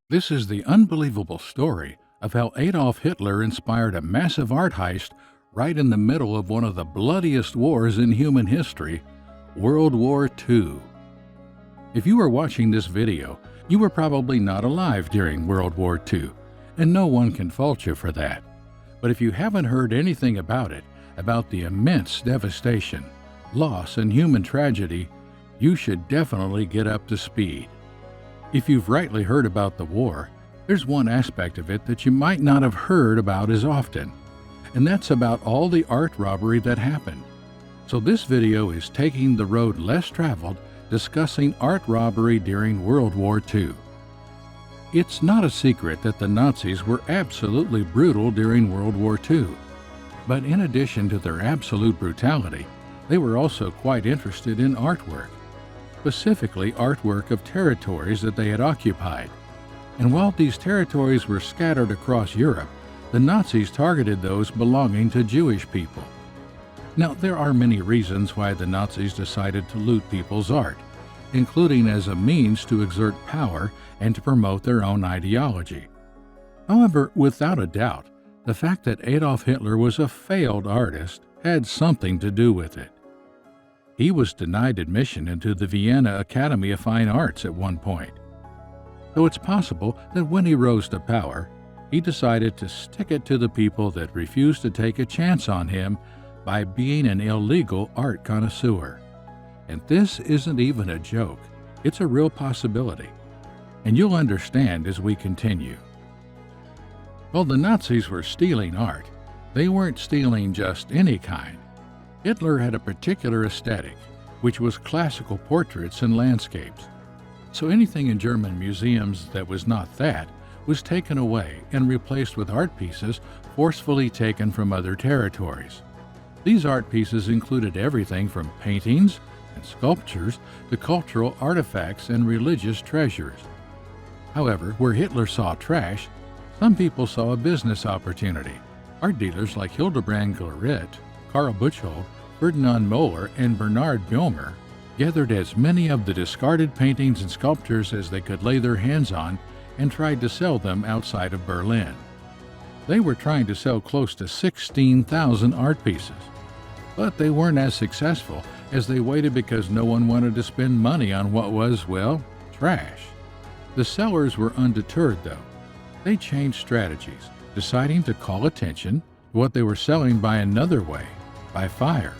This is the unbelievable story of how Adolf Hitler inspired a massive art heist right in the middle of one of the bloodiest wars in human history, World War II. If you are watching this video, you were probably not alive during World War II, and no one can fault you for that. But if you haven't heard anything about it, about the immense devastation, loss, and human tragedy, you should definitely get up to speed. If you've rightly heard about the war, there's one aspect of it that you might not have heard about as often, and that's about all the art robbery that happened. So this video is taking the road less traveled, discussing art robbery during World War II. It's not a secret that the Nazis were absolutely brutal during World War II. But in addition to their absolute brutality, they were also quite interested in artwork, specifically artwork of territories that they had occupied. And while these territories were scattered across Europe, the Nazis targeted those belonging to Jewish people. Now, there are many reasons why the Nazis decided to loot people's art, including as a means to exert power and to promote their own ideology. However, without a doubt, the fact that Adolf Hitler was a failed artist had something to do with it. He was denied admission into the Vienna Academy of Fine Arts at one point. So it's possible that when he rose to power, he decided to stick it to the people that refused to take a chance on him by being an illegal art connoisseur. And this isn't even a joke, it's a real possibility. And you'll understand as we continue. While the Nazis were stealing art, they weren't stealing just any kind. Hitler had a particular aesthetic, which was classical portraits and landscapes. So anything in German museums that was not that was taken away and replaced with art pieces forcefully taken from other territories. These art pieces included everything from paintings and sculptures to cultural artifacts and religious treasures. However, where Hitler saw trash, some people saw a business opportunity. Art dealers like Hildebrand Gulleret, Karl Buchholz, Ferdinand Moeller, and Bernard Böhmer gathered as many of the discarded paintings and sculptures as they could lay their hands on and tried to sell them outside of Berlin. They were trying to sell close to 16,000 art pieces, but they weren't as successful as they waited because no one wanted to spend money on what was, well, trash. The sellers were undeterred, though. They changed strategies, deciding to call attention to what they were selling by another way, by fire.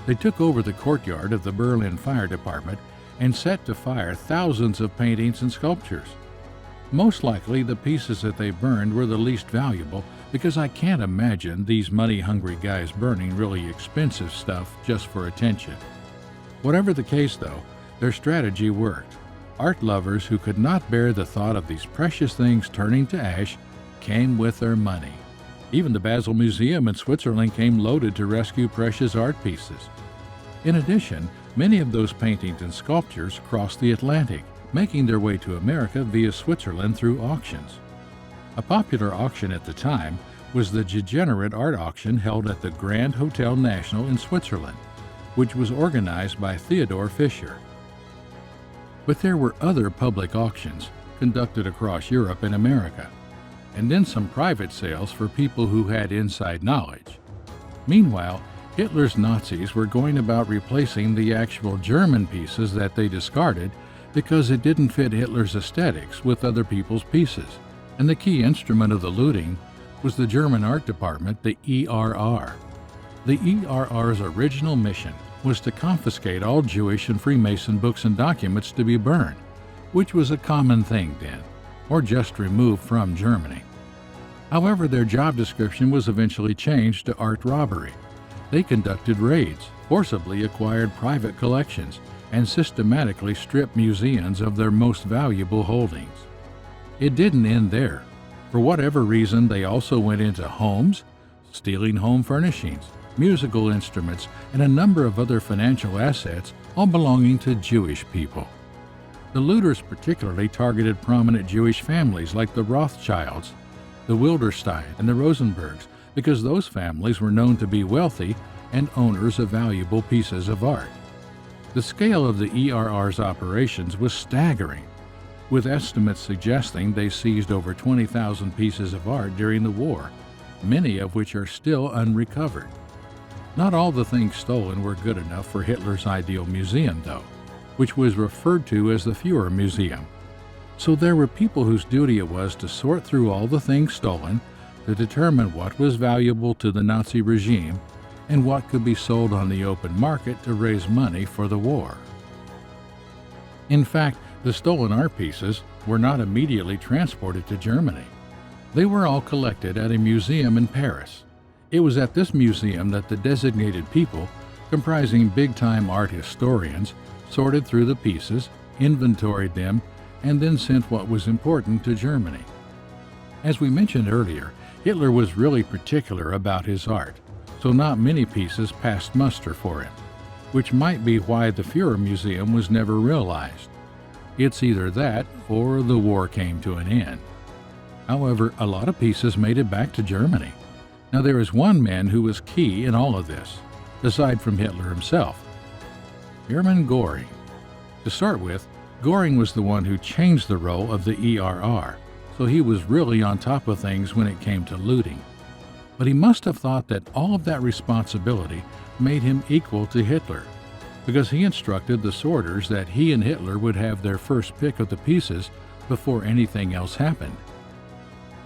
They took over the courtyard of the Berlin Fire Department and set to fire thousands of paintings and sculptures. Most likely, the pieces that they burned were the least valuable because I can't imagine these money-hungry guys burning really expensive stuff just for attention. Whatever the case, though, their strategy worked. Art lovers who could not bear the thought of these precious things turning to ash came with their money. Even the Basel Museum in Switzerland came loaded to rescue precious art pieces. In addition, many of those paintings and sculptures crossed the Atlantic, making their way to America via Switzerland through auctions. A popular auction at the time was the Degenerate Art Auction held at the Grand Hotel National in Switzerland, which was organized by Theodor Fischer. But there were other public auctions conducted across Europe and America, and then some private sales for people who had inside knowledge. Meanwhile, Hitler's Nazis were going about replacing the actual German pieces that they discarded because it didn't fit Hitler's aesthetics with other people's pieces. And the key instrument of the looting was the German art department, the ERR. The ERR's original mission was to confiscate all Jewish and Freemason books and documents to be burned, which was a common thing then, or just removed from Germany. However, their job description was eventually changed to art robbery. They conducted raids, forcibly acquired private collections, and systematically stripped museums of their most valuable holdings. It didn't end there. For whatever reason, they also went into homes, stealing home furnishings, musical instruments, and a number of other financial assets, all belonging to Jewish people. The looters particularly targeted prominent Jewish families like the Rothschilds, the Wildenstein, and the Rosenbergs, because those families were known to be wealthy and owners of valuable pieces of art. The scale of the ERR's operations was staggering. with estimates suggesting they seized over 20,000 pieces of art during the war, many of which are still unrecovered. Not all the things stolen were good enough for Hitler's ideal museum, though, which was referred to as the Führer Museum. So there were people whose duty it was to sort through all the things stolen, to determine what was valuable to the Nazi regime and what could be sold on the open market to raise money for the war. In fact, the stolen art pieces were not immediately transported to Germany. They were all collected at a museum in Paris. It was at this museum that the designated people, comprising big-time art historians, sorted through the pieces, inventoried them, and then sent what was important to Germany. As we mentioned earlier, Hitler was really particular about his art, so not many pieces passed muster for him, which might be why the Führer Museum was never realized. It's either that or the war came to an end. However, a lot of pieces made it back to Germany. Now there is one man who was key in all of this, aside from Hitler himself: Hermann Göring. To start with, Göring was the one who changed the role of the ERR, so he was really on top of things when it came to looting. But he must have thought that all of that responsibility made him equal to Hitler, because he instructed the sorters that he and Hitler would have their first pick of the pieces before anything else happened.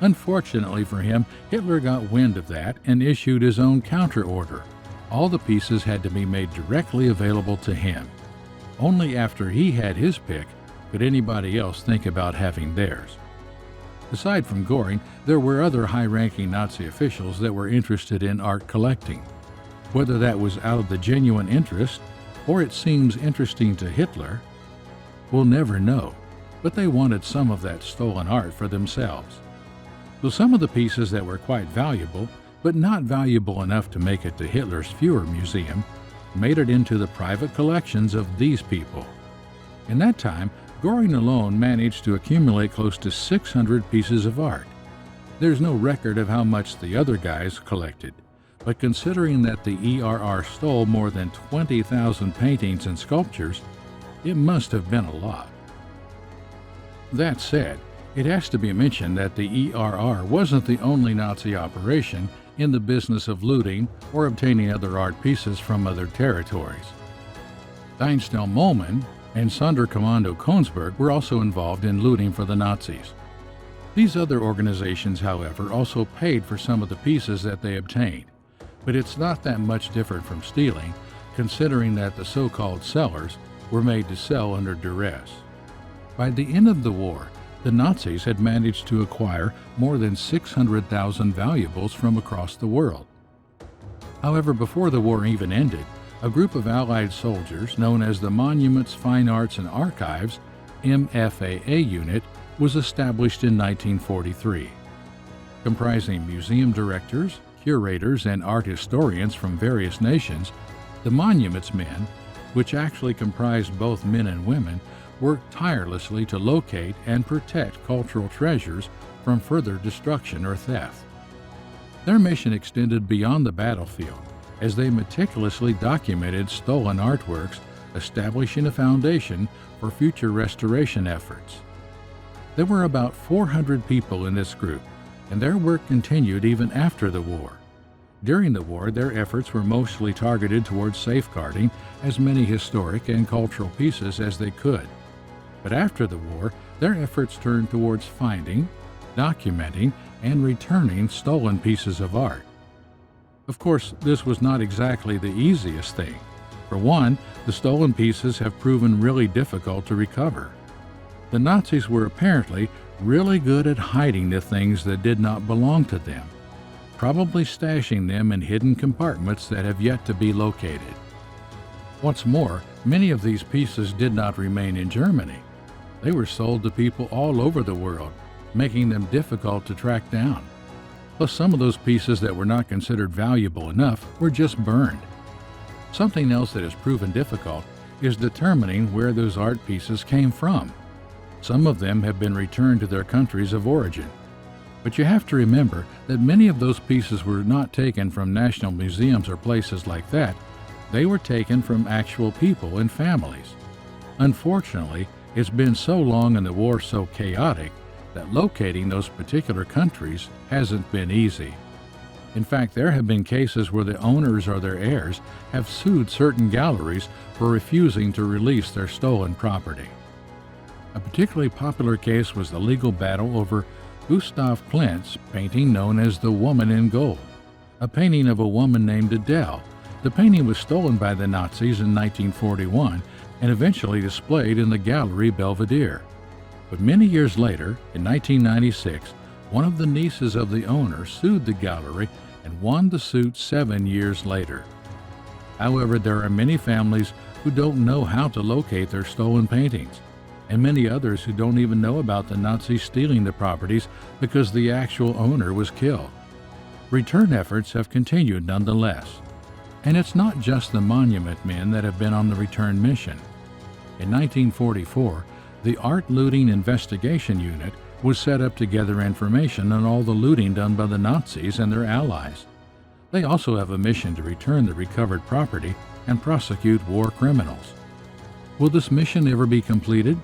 Unfortunately for him, Hitler got wind of that and issued his own counter-order. All the pieces had to be made directly available to him. Only after he had his pick could anybody else think about having theirs. Aside from Göring, there were other high-ranking Nazi officials that were interested in art collecting. Whether that was out of the genuine interest, or it seems interesting to Hitler, we'll never know, but they wanted some of that stolen art for themselves. So some of the pieces that were quite valuable, but not valuable enough to make it to Hitler's Führer Museum, made it into the private collections of these people. In that time, Göring alone managed to accumulate close to 600 pieces of art. There's no record of how much the other guys collected, but considering that the ERR stole more than 20,000 paintings and sculptures, it must have been a lot. That said, it has to be mentioned that the ERR wasn't the only Nazi operation in the business of looting or obtaining other art pieces from other territories. Dienststellmoment and Sonderkommando Königsberg were also involved in looting for the Nazis. These other organizations, however, also paid for some of the pieces that they obtained, but it's not that much different from stealing, considering that the so-called sellers were made to sell under duress. By the end of the war, the Nazis had managed to acquire more than 600,000 valuables from across the world. However, before the war even ended, a group of Allied soldiers known as the Monuments, Fine Arts and Archives MFAA unit was established in 1943. Comprising museum directors, curators, and art historians from various nations, the Monuments men, which actually comprised both men and women, worked tirelessly to locate and protect cultural treasures from further destruction or theft. Their mission extended beyond the battlefield, as they meticulously documented stolen artworks, establishing a foundation for future restoration efforts. There were about 400 people in this group, and their work continued even after the war. During the war, their efforts were mostly targeted towards safeguarding as many historic and cultural pieces as they could. But after the war, their efforts turned towards finding, documenting, and returning stolen pieces of art. Of course, this was not exactly the easiest thing. For one, the stolen pieces have proven really difficult to recover. The Nazis were apparently really good at hiding the things that did not belong to them, probably stashing them in hidden compartments that have yet to be located. What's more, many of these pieces did not remain in Germany. They were sold to people all over the world, making them difficult to track down. Plus, some of those pieces that were not considered valuable enough were just burned. Something else that has proven difficult is determining where those art pieces came from. Some of them have been returned to their countries of origin. But you have to remember that many of those pieces were not taken from national museums or places like that. They were taken from actual people and families. Unfortunately, It's been so long and the war so chaotic that locating those particular countries hasn't been easy. In fact, there have been cases where the owners or their heirs have sued certain galleries for refusing to release their stolen property. A particularly popular case was the legal battle over Gustav Klimt's painting known as The Woman in Gold, a painting of a woman named Adele. The painting was stolen by the Nazis in 1941 and eventually displayed in the Gallery Belvedere. But many years later, in 1996, one of the nieces of the owner sued the gallery and won the suit 7 years later. However, there are many families who don't know how to locate their stolen paintings, and many others who don't even know about the Nazis stealing the properties because the actual owner was killed. Return efforts have continued nonetheless. And it's not just the monument men that have been on the return mission. In 1944, the Art Looting Investigation Unit was set up to gather information on all the looting done by the Nazis and their allies. They also have a mission to return the recovered property and prosecute war criminals. Will this mission ever be completed?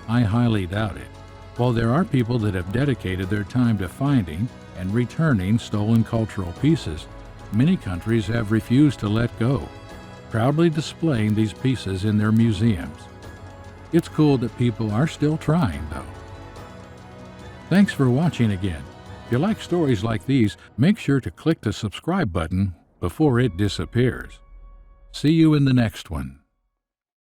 I highly doubt it. While there are people that have dedicated their time to finding and returning stolen cultural pieces, many countries have refused to let go, proudly displaying these pieces in their museums. It's cool that people are still trying, though. Thanks for watching again. If you like stories like these, make sure to click the subscribe button before it disappears. See you in the next one.